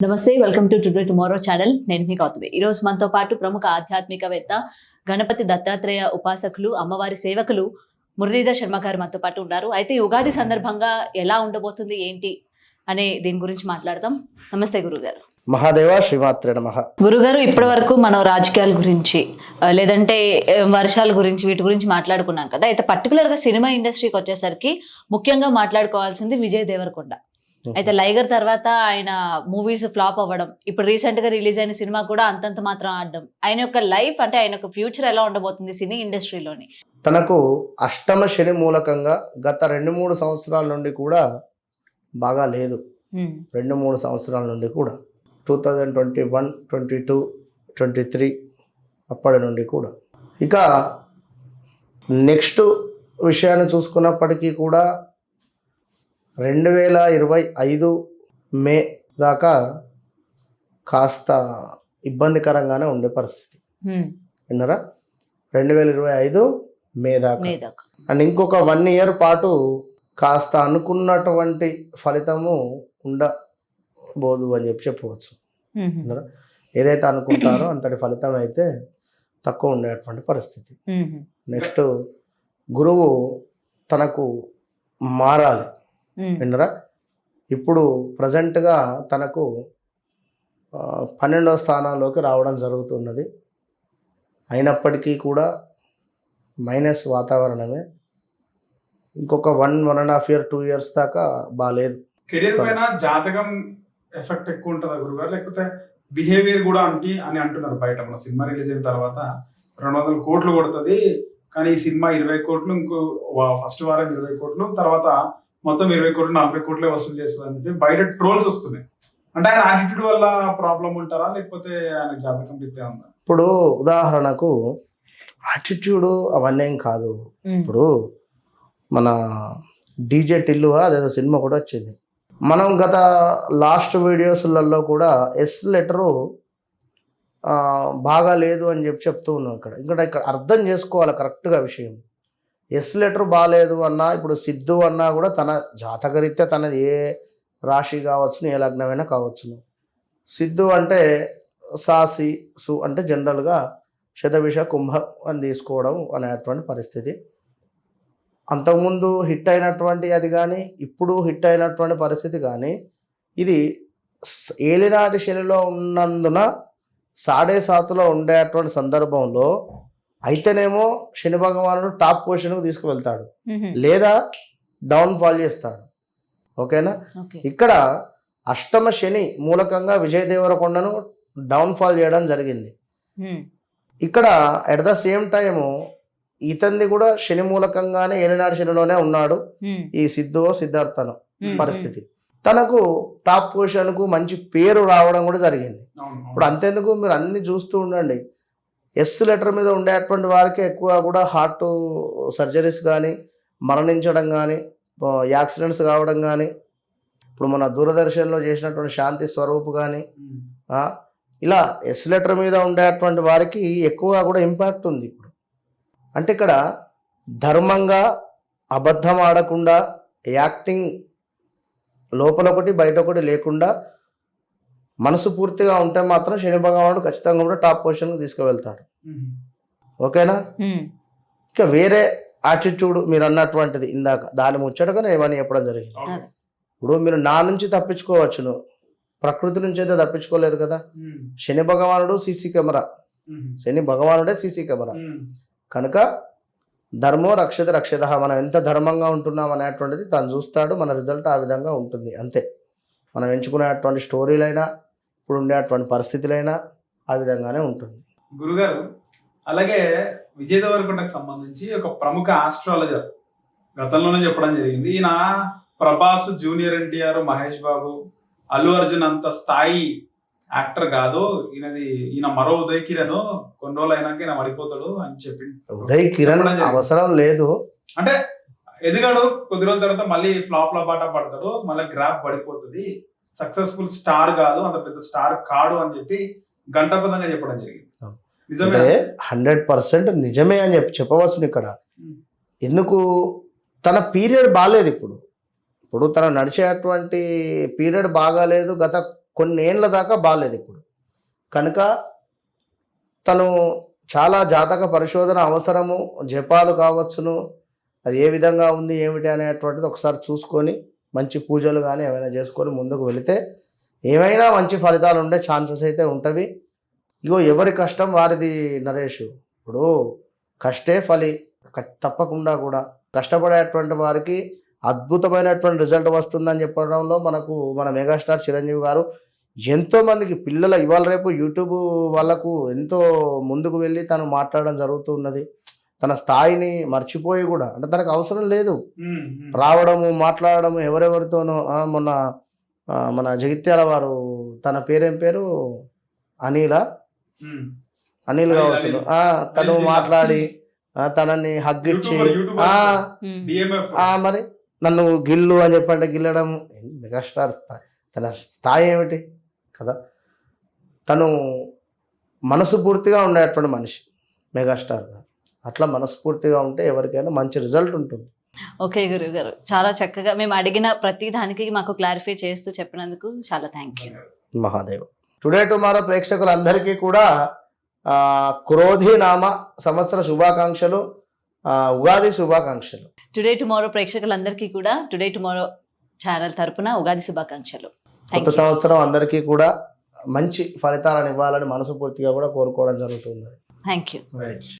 నమస్తే, welcome to today tomorrow channel. నేను మీ గౌతమి. ఈ రోజు మనతో పాటు ప్రముఖ ఆధ్యాత్మికవేత్త, గణపతి దత్తాత్రేయ ఉపాసకులు, అమ్మవారి సేవకులు మురళీధర్ శర్మ గారు మనతో పాటు ఉన్నారు. అయితే ఈ ఉగాది సందర్భంగా ఎలా ఉండబోతుంది ఏంటి అనే దీని గురించి మాట్లాడదాం. నమస్తే గురుగారు. మహాదేవ శ్రీమాత్రే నమః. గురుగారు, ఇప్పటి వరకు మనం రాజకీయాల గురించి లేదంటే వర్షాల గురించి వీటి గురించి మాట్లాడుకున్నాం కదా. అయితే పర్టికులర్గా సినిమా ఇండస్ట్రీకి వచ్చేసరికి ముఖ్యంగా మాట్లాడుకోవాల్సింది విజయ్ దేవరకొండ. అయితే లైగర్ తర్వాత ఆయన మూవీస్ ఫ్లాప్ అవ్వడం, ఇప్పుడు రీసెంట్ గా రిలీజ్ అయిన సినిమా కూడా అంతంత మాత్రం ఆడడం, ఆయన యొక్క లైఫ్ అంటే ఆయన యొక్క ఫ్యూచర్ ఎలా ఉండబోతుంది సినీ ఇండస్ట్రీలోని? తనకు అష్టమ శని మూలకంగా గత 2-3 సంవత్సరాల నుండి కూడా బాగా లేదు. 2-3 సంవత్సరాల నుండి కూడా 2021, 22, 23 అప్పటి నుండి కూడా. ఇక నెక్స్ట్ విషయాన్ని చూసుకున్నప్పటికీ కూడా 2025 మే దాకా కాస్త ఇబ్బందికరంగానే ఉండే పరిస్థితి. విన్నారా? 2025 మే దాకా. అండ్ ఇంకొక 1 ఇయర్ పాటు కాస్త అనుకున్నటువంటి ఫలితము ఉండబోదు అని చెప్పవచ్చు. ఏదైతే అనుకుంటారో అంతటి ఫలితం అయితే తక్కువ ఉండేటువంటి పరిస్థితి. నెక్స్ట్ గురువు తనకు మారాలి. విన్నరా? ఇప్పుడు ప్రజెంట్గా తనకు 12వ స్థానంలోకి రావడం జరుగుతున్నది. అయినప్పటికీ కూడా మైనస్ వాతావరణమే. ఇంకొక 1.5 year 2 years దాకా బాగాలేదు. కెరీర్ పైన జాతకం ఎఫెక్ట్ ఎక్కువ ఉంటుందా గురుగారు, లేకపోతే బిహేవియర్ కూడా అని అంటున్నారు బయట? మన సినిమా రిలీజ్ అయిన తర్వాత 200 కోట్లు కొడుతుంది, కానీ ఈ సినిమా 20 కోట్లు, ఇంకో ఫస్ట్ వారం 20 కోట్లు, తర్వాత మొత్తం 20 కోట్లు 40 కోట్లే వసూలు చేస్తుంది అని చెప్పి బయట ట్రోల్స్ వస్తున్నాయి. అంటే ఆయన యాటిట్యూడ్ వల్ల ప్రాబ్లం ఉంటారా, లేకపోతే ఆయన జాతకం రీత్యా ఉందా? ఇప్పుడు ఉదాహరణకు యాటిట్యూడ్ అవన్నీ ఏం కాదు. ఇప్పుడు మన డీజే టిల్లు అదేదో సినిమా కూడా వచ్చింది. మనం గత లాస్ట్ వీడియోస్లలో కూడా ఎస్ లెటరు బాగా లేదు అని చెప్తూ ఉన్నాం. ఇక్కడ అర్థం చేసుకోవాలి కరెక్ట్గా విషయం. ఎస్ లెటర్ బాగాలేదు అన్నా, ఇప్పుడు సిద్ధు అన్నా కూడా తన జాతకరీత్యా తనది ఏ రాశి కావచ్చును, ఏ లగ్నమైనా కావచ్చును. సిద్ధు అంటే సాసి సు అంటే జనరల్గా శతభిష కుంభం అని తీసుకోవడం అనేటువంటి పరిస్థితి. అంతకుముందు హిట్ అయినటువంటి అది కానీ ఇప్పుడు హిట్ అయినటువంటి పరిస్థితి కానీ ఇది ఏలినాటి శనిలో ఉన్నందున 7.5లో ఉండేటువంటి సందర్భంలో అయితేనేమో శని భగవానుడు టాప్ పొజిషన్కు తీసుకువెళ్తాడు, లేదా డౌన్ ఫాల్ చేస్తాడు. ఓకేనా? ఇక్కడ అష్టమ శని మూలకంగా విజయ్ దేవరకొండను డౌన్ ఫాల్ చేయడం జరిగింది. ఇక్కడ ఎట్ ద సేమ్ టైము ఇతంది కూడా శని మూలకంగానే ఏలినాడు శనిలోనే ఉన్నాడు ఈ సిద్ధార్థను పరిస్థితి. తనకు టాప్ పొజిషన్కు మంచి పేరు రావడం కూడా జరిగింది. ఇప్పుడు అంతేందుకు మీరు అన్ని చూస్తూ ఉండండి. ఎస్ లెటర్ మీద ఉండేటువంటి వారికి ఎక్కువ కూడా హార్ట్ సర్జరీస్ కానీ, మరణించడం కానీ, యాక్సిడెంట్స్ కావడం కానీ, ఇప్పుడు మన దూరదర్శన్లో చేసినటువంటి శాంతి స్వరూప్ కానీ, ఇలా ఎస్ లెటర్ మీద ఉండేటువంటి వారికి ఎక్కువ కూడా ఇంపాక్ట్ ఉంది. ఇప్పుడు అంటే ఇక్కడ ధర్మంగా అబద్ధం ఆడకుండా, యాక్టింగ్ లోపల ఒకటి బయట ఒకటి లేకుండా మనసు పూర్తిగా ఉంటే మాత్రం శని భగవానుడు ఖచ్చితంగా కూడా టాప్ పొజిషన్కి తీసుకువెళ్తాడు. ఓకేనా? ఇక వేరే యాటిట్యూడ్ మీరు అన్నటువంటిది ఇందాక దాని ముచ్చటగా నేను ఏమని చెప్పడం జరిగింది. ఇప్పుడు మీరు నా నుంచి తప్పించుకోవచ్చును, ప్రకృతి నుంచి అయితే తప్పించుకోలేరు కదా. శని భగవానుడు సీసీ కెమెరా, శని భగవానుడే సీసీ కెమెరా కనుక ధర్మో రక్షిత రక్షిత. మనం ఎంత ధర్మంగా ఉంటున్నాం అనేటువంటిది తను చూస్తాడు. మన రిజల్ట్ ఆ విధంగా ఉంటుంది అంతే. మనం ఎంచుకునేటువంటి స్టోరీలైనా, ఇప్పుడు ఉండేటువంటి పరిస్థితులైనా ఆ విధంగానే ఉంటుంది. గురుగారు, అలాగే విజయ్ దేవరకొండకు సంబంధించి ఒక ప్రముఖ ఆస్ట్రాలజర్ గతంలోనే చెప్పడం జరిగింది, ఈయన ప్రభాస్, జూనియర్ ఎన్టీఆర్, మహేష్ బాబు, అల్లు అర్జున్ అంత స్థాయి యాక్టర్ కాదు, ఈయన మరో ఉదయ్ కిరణ్, కొన్ని రోజులు అయినాక ఈయన పడిపోతాడు అని చెప్పి. ఉదయ్ కిరణ్ అవసరం లేదు అంటే ఎదిగాడు, కొద్ది రోజుల తర్వాత మళ్ళీ ఫ్లాప్ ల బాట పడతాడు, మళ్ళీ గ్రాఫ్ పడిపోతుంది, సక్సెస్ఫుల్ స్టార్ కాదు, అంత పెద్ద స్టార్ కాడు అని చెప్పి గంటపదంగా చెప్పడం జరిగింది. నిజమే, 100% నిజమే అని చెప్పవచ్చు. ఇక్కడ ఎందుకు తన పీరియడ్ బాగాలేదు. ఇప్పుడు తన నడిచేటువంటి పీరియడ్ బాగాలేదు. గత కొన్ని ఏళ్ళ దాకా బాగాలేదు ఇప్పుడు. కనుక తను చాలా జాతక పరిశోధన అవసరము, జపాలు కావచ్చును, అది ఏ విధంగా ఉంది ఏమిటి అనేటువంటిది ఒకసారి చూసుకొని మంచి పూజలు కానీ ఏమైనా చేసుకొని ముందుకు వెళితే ఏమైనా మంచి ఫలితాలు ఉండే ఛాన్సెస్ అయితే ఉంటవి. ఇగో ఎవరి కష్టం వారిది నరేష్. ఇప్పుడు కష్టే ఫలి, తప్పకుండా కూడా కష్టపడేటువంటి వారికి అద్భుతమైనటువంటి రిజల్ట్ వస్తుందని చెప్పడంలో మన మెగాస్టార్ చిరంజీవి గారు ఎంతో మందికి పిల్లల ఇవాళ రేపు యూట్యూబ్ వాళ్ళకు ఎంతో ముందుకు వెళ్ళి తను మాట్లాడడం జరుగుతూ ఉన్నది. తన స్థాయిని మర్చిపోయి కూడా, అంటే తనకు అవసరం లేదు రావడము మాట్లాడడము ఎవరెవరితోనో. మొన్న మన జగిత్యాల వారు, తన పేరేం పేరు, అనిల్ కావచ్చు, తను మాట్లాడి తనని హగ్గిచ్చి మరి నన్ను గిల్లు అని చెప్పంటే గిల్లడం. మెగాస్టార్ స్థాయి, తన స్థాయి ఏమిటి కదా. తను మనసు పూర్తిగా ఉండేటువంటి మనిషి మెగాస్టార్ గారు. అట్లా మనస్ఫూర్తిగా ఉంటే ఎవరికైనా మంచి రిజల్ట్ ఉంటుంది. ఓకే గురువు గారు, చాలా చక్కగా మేము అడిగిన ప్రతి దానికి మాకు క్లారిఫై చేస్తూ చెప్పినందుకు చాలా thank you. Mahadev. Today tomorrow ప్రేక్షకులందరికీ కూడా క్రోధి నామ సంవత్సర శుభాకాంక్షలు, ఉగాది శుభాకాంక్షలు. టుడే టుమారో ప్రేక్షకులందరికీ కూడా టుడే టుమారో ఛానల్ తరపున ఉగాది శుభాకాంక్షలు. కొత్త సంవత్సరం అందరికీ కూడా మంచి ఫలితాలను ఇవ్వాలని మనస్ఫూర్తిగా కూడా కోరుకోవడం జరుగుతుంది. Thank you. రైట్.